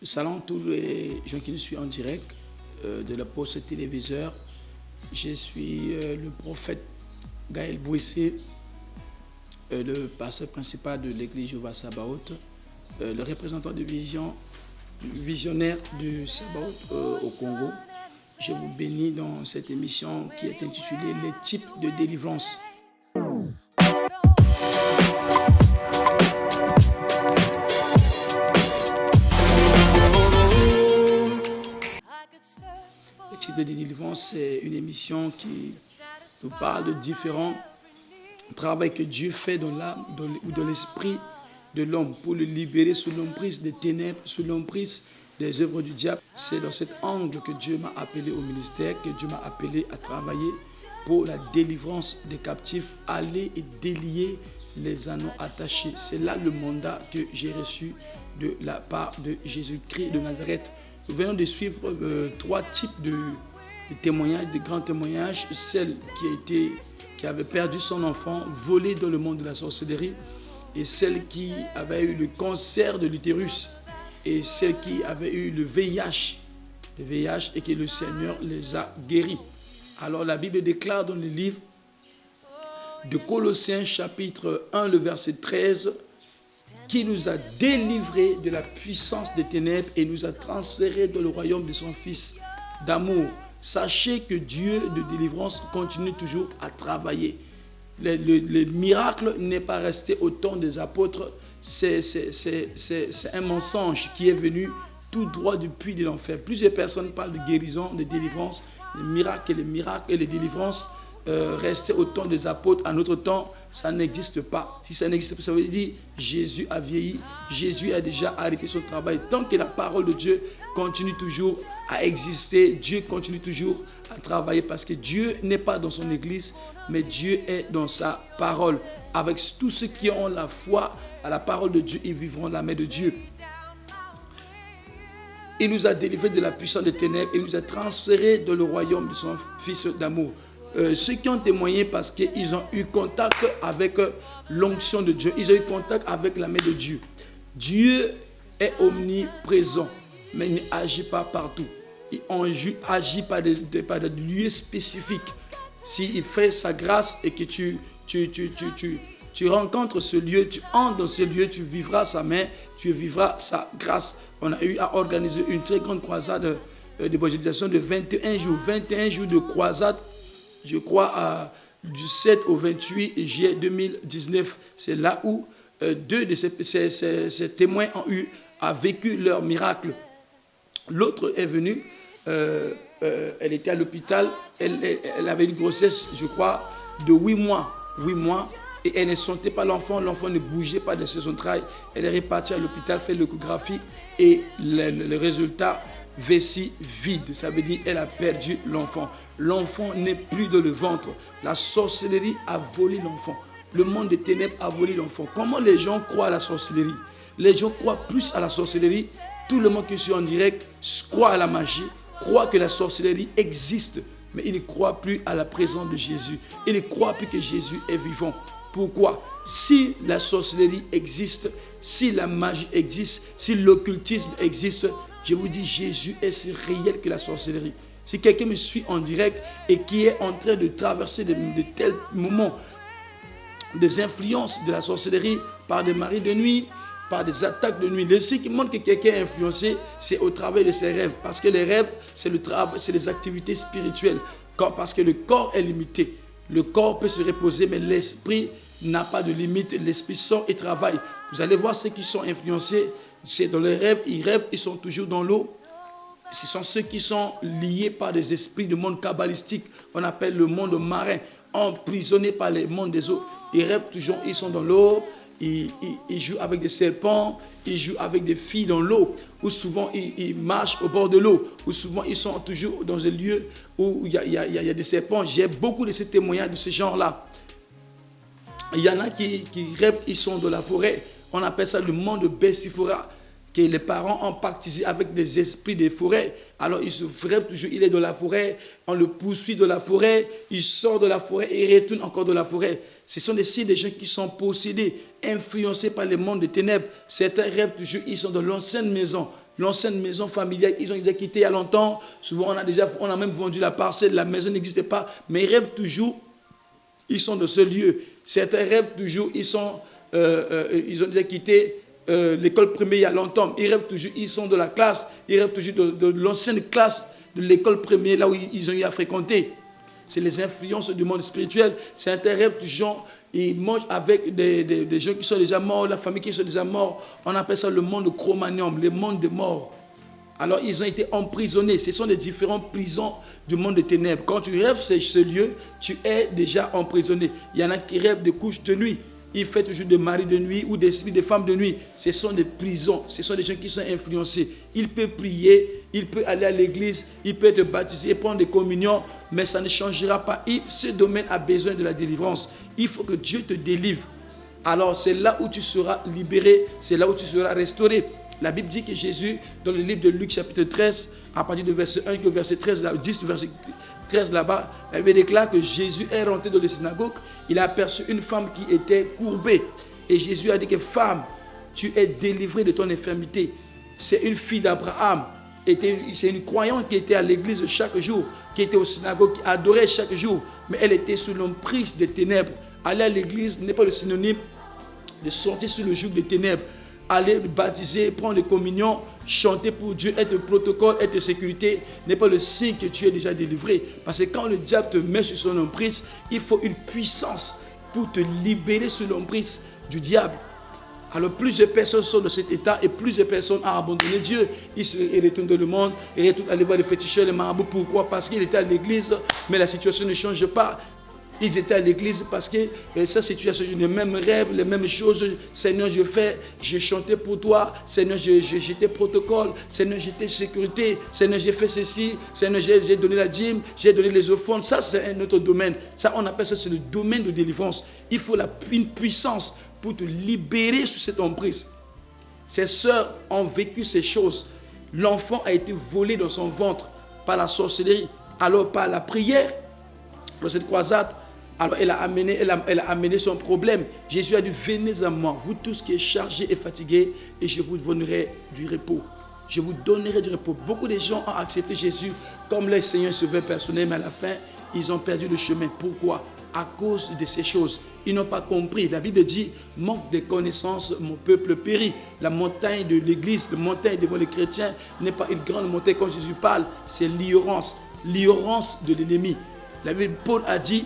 Salam tous les gens qui nous suivent en direct de la poste téléviseur. Je suis le prophète Gaël Bouissé, le pasteur principal de l'église Jéhovah Sabaoth, le représentant de visionnaire du Sabaoth au Congo. Je vous bénis dans cette émission qui est intitulée « Les types de délivrance ». Les types de délivrance, c'est une émission qui nous parle de différents travaux que Dieu fait dans l'âme ou dans l'esprit de l'homme pour le libérer sous l'emprise des ténèbres, sous l'emprise des œuvres du diable. C'est dans cet angle que Dieu m'a appelé au ministère, que Dieu m'a appelé à travailler pour la délivrance des captifs, aller et délier les anneaux attachés. C'est là le mandat que j'ai reçu de la part de Jésus-Christ de Nazareth. Nous venons de suivre trois types de témoignages, de grands témoignages. Celle qui avait perdu son enfant, volé dans le monde de la sorcellerie, et celle qui avait eu le cancer de l'utérus, et celle qui avait eu le VIH et que le Seigneur les a guéris. Alors la Bible déclare dans le livre de Colossiens chapitre 1, le verset 13, qui nous a délivrés de la puissance des ténèbres et nous a transférés dans le royaume de son Fils d'amour. Sachez que Dieu de délivrance continue toujours à travailler. Le miracle n'est pas resté au temps des apôtres. C'est un mensonge qui est venu tout droit du puits de l'enfer. Plusieurs personnes parlent de guérison, de délivrance, les miracles et les délivrances restaient au temps des apôtres. À notre temps, ça n'existe pas. Si ça n'existe pas, ça veut dire Jésus a vieilli, Jésus a déjà arrêté son travail. Tant que la parole de Dieu continue toujours à exister, Dieu continue toujours à travailler parce que Dieu n'est pas dans son église, mais Dieu est dans sa parole. Avec tous ceux qui ont la foi à la parole de Dieu, ils vivront la main de Dieu. Il nous a délivrés de la puissance des ténèbres et nous a transférés dans le royaume de son Fils d'amour. Ceux qui ont témoigné parce qu'ils ont eu contact avec l'onction de Dieu, ils ont eu contact avec la main de Dieu. Dieu est omniprésent, mais il n'agit pas partout. Il agit par des lieux spécifiques. S'il fait sa grâce et que tu rencontres ce lieu, tu entres dans ce lieu, tu vivras sa main, tu vivras sa grâce. On a eu à organiser une très grande croisade d'évangélisation de 21 jours de croisade, je crois, du 7 au 28 juillet 2019. C'est là où deux de ces témoins ont vécu leur miracle. L'autre est venue, elle était à l'hôpital, elle avait une grossesse, je crois, de 8 mois, et elle ne sentait pas l'enfant ne bougeait pas de ses entrailles. Elle est repartie à l'hôpital, fait l'échographie, et le résultat, vessie vide. Ça veut dire qu'elle a perdu l'enfant. L'enfant n'est plus dans le ventre. La sorcellerie a volé l'enfant. Le monde des ténèbres a volé l'enfant. Comment les gens croient à la sorcellerie? Les gens croient plus à la sorcellerie. Tout le monde qui suit en direct croit à la magie, croit que la sorcellerie existe, mais il ne croit plus à la présence de Jésus. Il ne croit plus que Jésus est vivant. Pourquoi? Si la sorcellerie existe, si la magie existe, si l'occultisme existe, je vous dis, Jésus est si réel que la sorcellerie. Si quelqu'un me suit en direct et qui est en train de traverser de tels moments, des influences de la sorcellerie par des maris de nuit, par des attaques de nuit. Le signe qui montre que quelqu'un est influencé, c'est au travers de ses rêves. Parce que les rêves, c'est le travail, c'est les activités spirituelles. Parce que le corps est limité. Le corps peut se reposer, mais l'esprit n'a pas de limite. L'esprit sort et travaille. Vous allez voir ceux qui sont influencés, c'est dans les rêves, ils sont toujours dans l'eau. Ce sont ceux qui sont liés par des esprits du monde kabbalistique, on appelle le monde marin, emprisonnés par les mondes des eaux. Ils rêvent toujours, ils sont dans l'eau, ils jouent avec des serpents, ils jouent avec des filles dans l'eau, ou souvent ils marchent au bord de l'eau, ou souvent ils sont toujours dans un lieu où il y a des serpents. J'ai beaucoup de ces témoignages de ce genre-là. Il y en a qui rêvent, ils sont dans la forêt. On appelle ça le monde de Bessifora, que les parents ont pactisé avec des esprits des forêts. Alors il se rêve toujours, il est dans la forêt, on le poursuit de la forêt, il sort de la forêt et il retourne encore de la forêt. Ce sont des gens qui sont possédés, influencés par le monde des ténèbres. Certains rêvent toujours, ils sont dans l'ancienne maison. L'ancienne maison familiale, ils ont déjà quitté il y a longtemps. Souvent, on a même vendu la parcelle, la maison n'existait pas. Mais ils rêvent toujours, ils sont de ce lieu. Certains rêvent toujours, ils ont déjà quitté l'école primaire il y a longtemps. Ils rêvent toujours, ils sont de la classe, ils rêvent toujours de l'ancienne classe de l'école primaire, là où ils ont eu à fréquenter. C'est les influences du monde spirituel. Certains rêvent toujours, ils mangent avec des gens qui sont déjà morts, la famille qui sont déjà morts. On appelle ça le monde chromanium, le monde des morts. Alors, ils ont été emprisonnés. Ce sont les différentes prisons du monde des ténèbres. Quand tu rêves ce lieu, tu es déjà emprisonné. Il y en a qui rêvent de couches de nuit. Ils font toujours des maris de nuit ou des femmes de nuit. Ce sont des prisons. Ce sont des gens qui sont influencés. Il peut prier, il peut aller à l'église, il peut être baptisé et prendre des communions, mais ça ne changera pas. Ce domaine a besoin de la délivrance. Il faut que Dieu te délivre. Alors, c'est là où tu seras libéré, c'est là où tu seras restauré. La Bible dit que Jésus, dans le livre de Luc chapitre 13, à partir du verset 1 au verset 13, 10 verset 13 là-bas, la Bible déclare que Jésus est rentré dans les synagogues, il a aperçu une femme qui était courbée. Et Jésus a dit que femme, tu es délivrée de ton infirmité. C'est une fille d'Abraham. C'est une croyante qui était à l'église chaque jour, qui était au synagogue, qui adorait chaque jour. Mais elle était sous l'emprise des ténèbres. Aller à l'église n'est pas le synonyme de sortir sous le joug des ténèbres. Aller baptiser, prendre les communions, chanter pour Dieu, être protocole, être sécurité, n'est pas le signe que tu es déjà délivré. Parce que quand le diable te met sur son emprise, il faut une puissance pour te libérer sous l'emprise du diable. Alors plusieurs personnes sont dans cet état et plusieurs personnes ont abandonné Dieu. Ils retournent dans le monde, ils retournent aller voir les féticheurs, les marabouts. Pourquoi? Parce qu'ils étaient à l'église, mais la situation ne change pas. Ils étaient à l'église parce que sa situation, les mêmes rêves, les mêmes choses. Seigneur, je chantais pour toi. Seigneur, j'étais protocole. Seigneur, j'étais sécurité. Seigneur, j'ai fait ceci. Seigneur, j'ai donné la dîme. J'ai donné les offrandes. Ça, c'est un autre domaine. Ça, on appelle ça, c'est le domaine de délivrance. Il faut une puissance pour te libérer sous cette emprise. Ses sœurs ont vécu ces choses. L'enfant a été volé dans son ventre par la sorcellerie. Alors, par la prière, dans cette croisade, alors elle a amené son problème. Jésus a dit, venez à moi, vous tous qui êtes chargés et fatigués, et je vous donnerai du repos. Je vous donnerai du repos. Beaucoup de gens ont accepté Jésus comme leur Seigneur sauveur personnel, mais à la fin, ils ont perdu le chemin. Pourquoi? À cause de ces choses. Ils n'ont pas compris. La Bible dit, manque de connaissances, mon peuple périt. La montagne de l'église, la montagne devant les chrétiens n'est pas une grande montagne. Quand Jésus parle, c'est l'ignorance. L'ignorance de l'ennemi. La Bible, Paul a dit,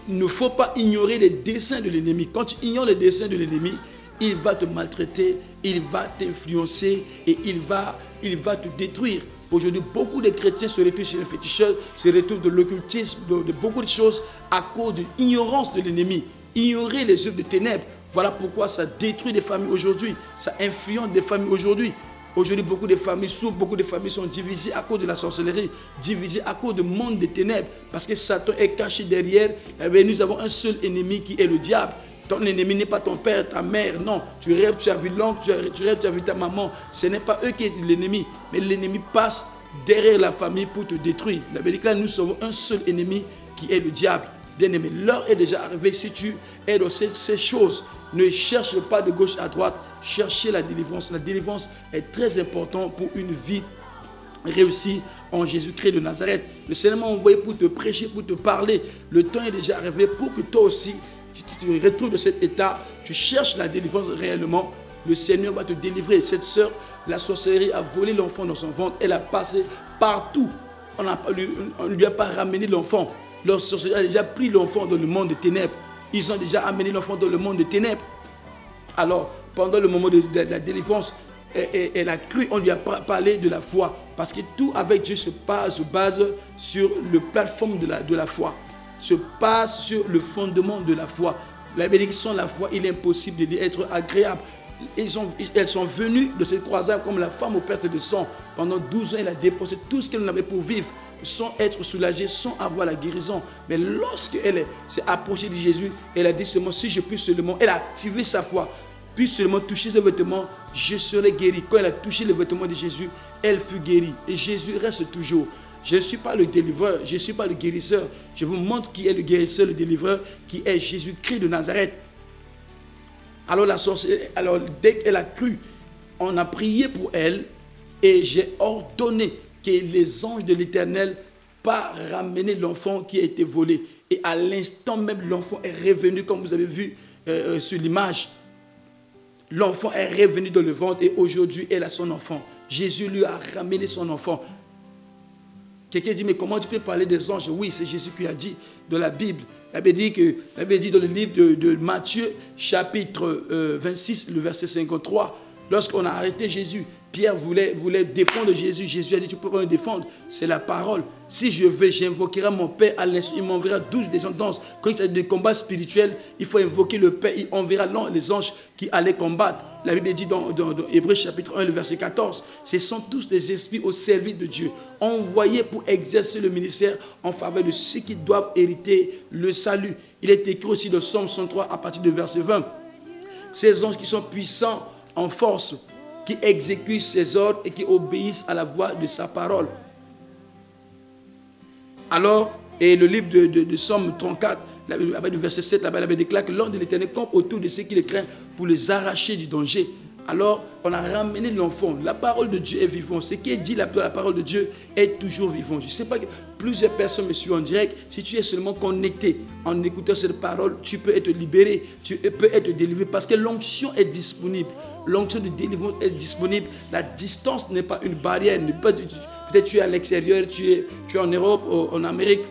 il ne faut pas ignorer les desseins de l'ennemi. Quand tu ignores les desseins de l'ennemi, il va te maltraiter, il va t'influencer et il va te détruire. Aujourd'hui, beaucoup de chrétiens se retrouvent chez les féticheurs, se retrouvent de l'occultisme, de beaucoup de choses à cause de l'ignorance de l'ennemi. Ignorer les œuvres de ténèbres, voilà pourquoi ça détruit des familles aujourd'hui, ça influence des familles aujourd'hui. Aujourd'hui, beaucoup de familles souffrent, beaucoup de familles sont divisées à cause de la sorcellerie, divisées à cause du monde des ténèbres, parce que Satan est caché derrière. Eh bien, nous avons un seul ennemi qui est le diable. Ton ennemi n'est pas ton père, ta mère, non. Tu rêves, tu as vu l'oncle, tu rêves, tu as vu ta maman. Ce n'est pas eux qui sont l'ennemi, mais l'ennemi passe derrière la famille pour te détruire. La Bible dit que là, nous avons un seul ennemi qui est le diable. Bien aimé, l'heure est déjà arrivée. Si tu es dans ces choses, ne cherche pas de gauche à droite, cherchez la délivrance. La délivrance est très importante pour une vie réussie en Jésus-Christ de Nazareth. Le Seigneur m'a envoyé pour te prêcher, pour te parler. Le temps est déjà arrivé pour que toi aussi, si tu te retrouves dans cet état, tu cherches la délivrance réellement. Le Seigneur va te délivrer. Cette sœur, la sorcellerie a volé l'enfant dans son ventre. Elle a passé partout. On ne lui a pas ramené l'enfant. Leur sorcellerie a déjà pris l'enfant dans le monde des ténèbres. Ils ont déjà amené l'enfant dans le monde des ténèbres. Alors, pendant le moment de la délivrance, elle a cru, on lui a parlé de la foi. Parce que tout avec Dieu se base sur le plateforme de la foi. Se base sur le fondement de la foi. La Bible dit que sans la foi, il est impossible d'être agréable. Elles sont venues de cette croisade comme la femme aux pertes de sang. Pendant 12 ans, elle a dépensé tout ce qu'elle avait pour vivre, sans être soulagée, sans avoir la guérison. Mais lorsqu'elle s'est approchée de Jésus, elle a dit seulement, si je puis seulement, elle a activé sa foi, puis seulement toucher ses vêtements, je serai guéri. Quand elle a touché les vêtements de Jésus, elle fut guérie. Et Jésus reste toujours. Je ne suis pas le délivreur, je ne suis pas le guérisseur. Je vous montre qui est le guérisseur, le délivreur, qui est Jésus-Christ de Nazareth. Alors la sorcière, dès qu'elle a cru, on a prié pour elle et j'ai ordonné que les anges de l'Éternel pas ramener l'enfant qui a été volé. Et à l'instant même, l'enfant est revenu, comme vous avez vu sur l'image. L'enfant est revenu dans le ventre et aujourd'hui, elle a son enfant. Jésus lui a ramené son enfant. Quelqu'un dit, mais comment tu peux parler des anges? Oui, c'est Jésus qui a dit dans la Bible. La Bible dit dans le livre de Matthieu, chapitre 26, le verset 53, lorsqu'on a arrêté Jésus, Pierre voulait défendre Jésus. Jésus a dit, tu ne peux pas me défendre. C'est la parole. Si je veux, j'invoquerai mon Père à l'instant. Il m'enverra 12 descendants. Quand il s'agit de combat spirituel, il faut invoquer le Père. Il enverra les anges qui allaient combattre. La Bible dit dans Hébreux chapitre 1, le verset 14, ce sont tous des esprits au service de Dieu, envoyés pour exercer le ministère en faveur de ceux qui doivent hériter le salut. Il est écrit aussi dans Psaume 103 à partir du verset 20. Ces anges qui sont puissants en force, qui exécutent ses ordres et qui obéissent à la voix de sa parole. Alors, et le livre de Psaume 34, le verset 7, là-bas, il déclare que l'ange de l'Éternel campe autour de ceux qui le craignent pour les arracher du danger. Alors, on a ramené l'enfant. La parole de Dieu est vivante. Ce qui est dit, la parole de Dieu est toujours vivant. Je ne sais pas que plusieurs personnes me suivent en direct. Si tu es seulement connecté en écoutant cette parole, tu peux être libéré, tu peux être délivré parce que l'onction est disponible. L'onction de délivrance est disponible. La distance n'est pas une barrière. Peut-être tu es à l'extérieur, tu es en Europe, en Amérique,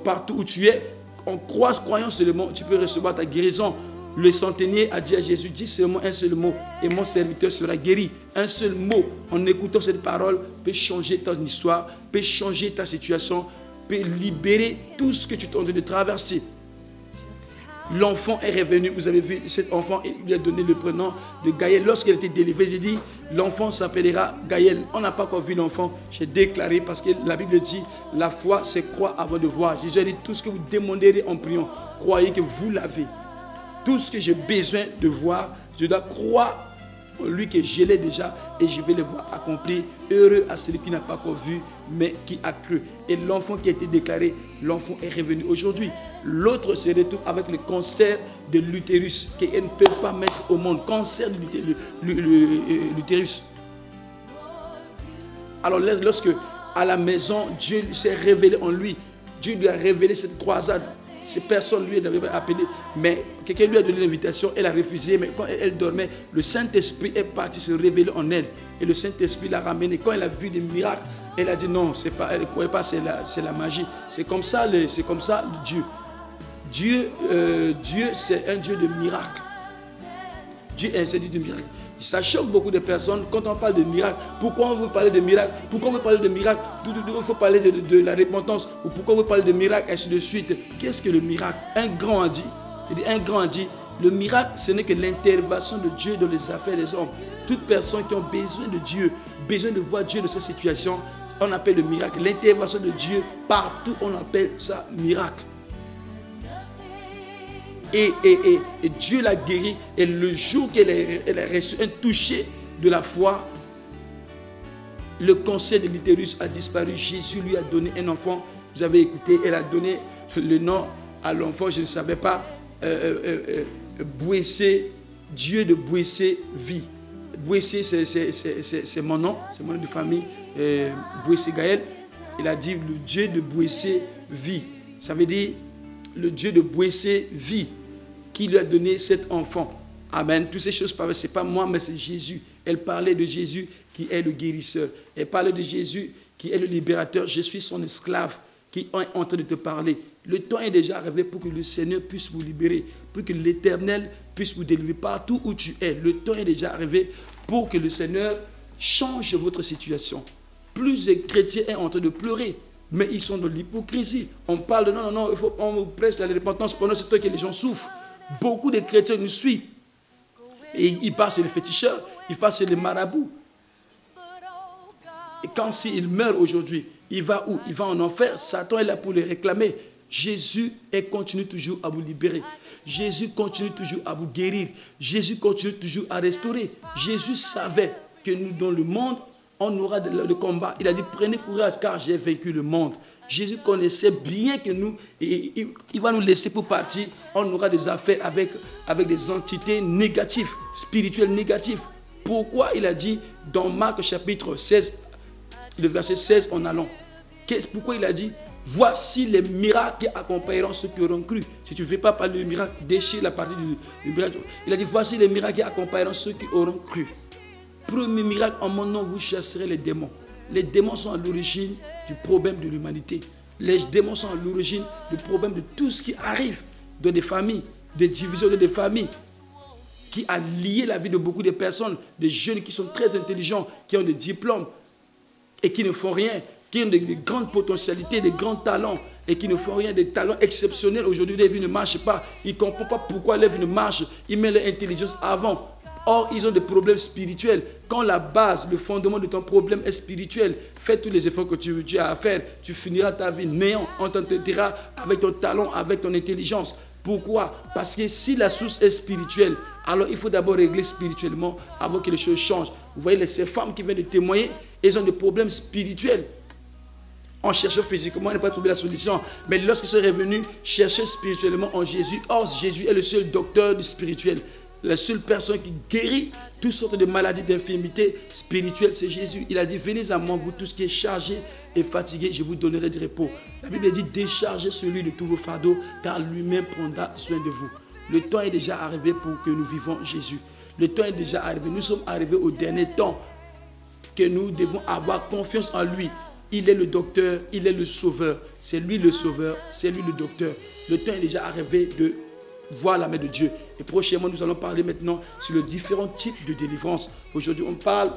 partout où tu es. En croyant seulement, tu peux recevoir ta guérison. Le centenier a dit à Jésus, dis seulement un seul mot et mon serviteur sera guéri. Un seul mot, en écoutant cette parole, peut changer ton histoire, peut changer ta situation, peut libérer tout ce que tu es en train de traverser. L'enfant est revenu, vous avez vu cet enfant, il lui a donné le prénom de Gaël. Lorsqu'il a été délivré, j'ai dit, l'enfant s'appellera Gaël. On n'a pas encore vu l'enfant, j'ai déclaré parce que la Bible dit, la foi c'est croire avant de voir. Jésus a dit, tout ce que vous demanderez en priant, croyez que vous l'avez. Tout ce que j'ai besoin de voir, je dois croire en lui que je l'ai déjà et je vais le voir accompli. Heureux à celui qui n'a pas encore vu, mais qui a cru. Et l'enfant qui a été déclaré, l'enfant est revenu aujourd'hui. L'autre se retrouve avec le cancer de l'utérus qu'elle ne peut pas mettre au monde. Cancer de l'utérus. Alors lorsque à la maison, Dieu s'est révélé en lui. Dieu lui a révélé cette croisade. Ces personnes lui l'avaient appelé, mais quelqu'un lui a donné l'invitation, elle a refusé, mais quand elle dormait, le Saint-Esprit est parti se révéler en elle. Et le Saint-Esprit l'a ramenée. Quand elle a vu des miracles, elle a dit non, c'est pas, elle ne croyait pas, c'est la magie. C'est comme ça Dieu. Dieu, c'est un Dieu de miracles. Dieu est un Dieu de miracles. Ça choque beaucoup de personnes quand on parle de miracles. Pourquoi on veut parler de miracles? Pourquoi on veut parler de miracles? Il faut parler de la repentance. Ou pourquoi on veut parler de miracles, ainsi de suite. Qu'est-ce que le miracle? Un grand a dit. Le miracle, ce n'est que l'intervention de Dieu dans les affaires des hommes. Toutes personnes qui ont besoin de Dieu, besoin de voir Dieu dans cette situation, on appelle le miracle. L'intervention de Dieu, partout, on appelle ça miracle. Et Dieu l'a guéri. Et le jour qu'elle a reçu un toucher de la foi, le cancer de l'utérus a disparu. Jésus lui a donné un enfant. Vous avez écouté, elle a donné le nom à l'enfant. Je ne savais pas. Bouessé, Dieu de Bouessé vie. Bouessé, c'est mon nom. C'est mon nom de famille. Bouessé Gaël. Il a dit le Dieu de Bouessé vie. Ça veut dire le Dieu de Bouessé vie qui lui a donné cet enfant. Amen. Toutes ces choses, ce n'est pas moi, mais c'est Jésus. Elle parlait de Jésus qui est le guérisseur. Elle parlait de Jésus qui est le libérateur. Je suis son esclave qui est en train de te parler. Le temps est déjà arrivé pour que le Seigneur puisse vous libérer, pour que l'Éternel puisse vous délivrer partout où tu es. Le temps est déjà arrivé pour que le Seigneur change votre situation. Plus de chrétiens sont en train de pleurer, mais ils sont dans l'hypocrisie. On parle de non, on prêche la repentance pendant ce temps que les gens souffrent. Beaucoup de chrétiens nous suivent. Et ils passent les féticheurs, ils passent les marabouts. Et quand s'il meurt aujourd'hui, il va où? Il va en enfer. Satan est là pour les réclamer. Jésus continue toujours à vous libérer. Jésus continue toujours à vous guérir. Jésus continue toujours à restaurer. Jésus savait que nous, dans le monde, on aura le combat. Il a dit, prenez courage car j'ai vaincu le monde. Jésus connaissait bien que nous, il va nous laisser pour partir. On aura des affaires avec des entités négatives, spirituelles négatives. pourquoi il a dit dans Marc chapitre 16, le verset 16 en allant. Pourquoi il a dit voici les miracles qui accompagneront ceux qui auront cru. Si tu ne veux pas parler de miracle, déchire la partie du miracle. Il a dit voici les miracles qui accompagneront ceux qui auront cru. Premier miracle, en mon nom, vous chasserez les démons. Les démons sont à l'origine du problème de l'humanité. Les démons sont à l'origine du problème de tout ce qui arrive dans des familles, des divisions de des familles, qui a lié la vie de beaucoup de personnes, des jeunes qui sont très intelligents, qui ont des diplômes et qui ne font rien, qui ont des grandes potentialités, des grands talents et qui ne font rien, des talents exceptionnels. Aujourd'hui, les vies ne marchent pas. Ils ne comprennent pas pourquoi les vies ne marchent. Ils mettent leur intelligence avant. Or, ils ont des problèmes spirituels. Quand la base, le fondement de ton problème est spirituel, fais tous les efforts que tu as à faire. Tu finiras ta vie néant. On t'entendra avec ton talent, avec ton intelligence. Pourquoi? Parce que si la source est spirituelle, alors il faut d'abord régler spirituellement avant que les choses changent. Vous voyez, ces femmes qui viennent de témoigner, elles ont des problèmes spirituels. En cherchant physiquement, on n'a pas trouvé la solution. Mais lorsqu'ils sont revenus chercher spirituellement en Jésus, or Jésus est le seul docteur du spirituel. La seule personne qui guérit toutes sortes de maladies, d'infirmités spirituelles, c'est Jésus. Il a dit, venez à moi, vous tous qui êtes chargés et fatigués, je vous donnerai du repos. La Bible dit, déchargez celui de tous vos fardeaux, car lui-même prendra soin de vous. Le temps est déjà arrivé pour que nous vivons Jésus. Le temps est déjà arrivé. Nous sommes arrivés au dernier temps que nous devons avoir confiance en lui. Il est le docteur, il est le sauveur. C'est lui le sauveur, c'est lui le docteur. Le temps est déjà arrivé de voir la main de Dieu. Et prochainement, nous allons parler maintenant sur les différents types de délivrance. Aujourd'hui, on parle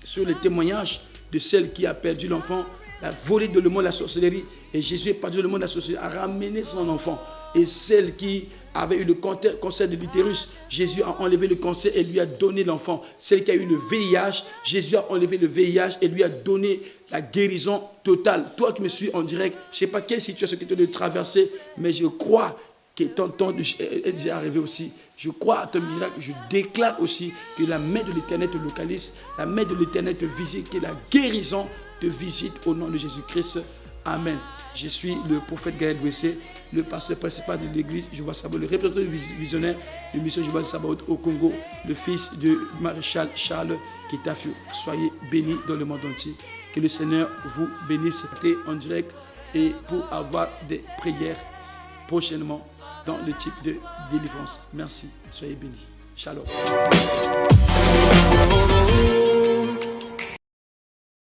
sur les témoignages de celle qui a perdu l'enfant, la volée de le monde de la sorcellerie. Et Jésus est parti dans le monde de la sorcellerie, a ramené son enfant. Et celle qui avait eu le cancer de l'utérus, Jésus a enlevé le cancer et lui a donné l'enfant. Celle qui a eu le VIH, Jésus a enlevé le VIH et lui a donné la guérison totale. Toi qui me suis en direct, je ne sais pas quelle situation que tu dois traverser, mais je crois que ton temps est déjà arrivé aussi. Je crois à ton miracle. Je déclare aussi que la main de l'Éternel te localise, la main de l'Éternel te visite, que la guérison te visite au nom de Jésus-Christ. Amen. Je suis le prophète Gaël Bouessé, le pasteur principal de l'église Jéhovah Sabaoth, le représentant visionnaire de mission Jéhovah Sabaoth au Congo, le fils de maréchal Charles Kitafio. Soyez bénis dans le monde entier. Que le Seigneur vous bénisse. En direct et pour avoir des prières prochainement dans le type de délivrance. Merci. Soyez bénis. Shalom.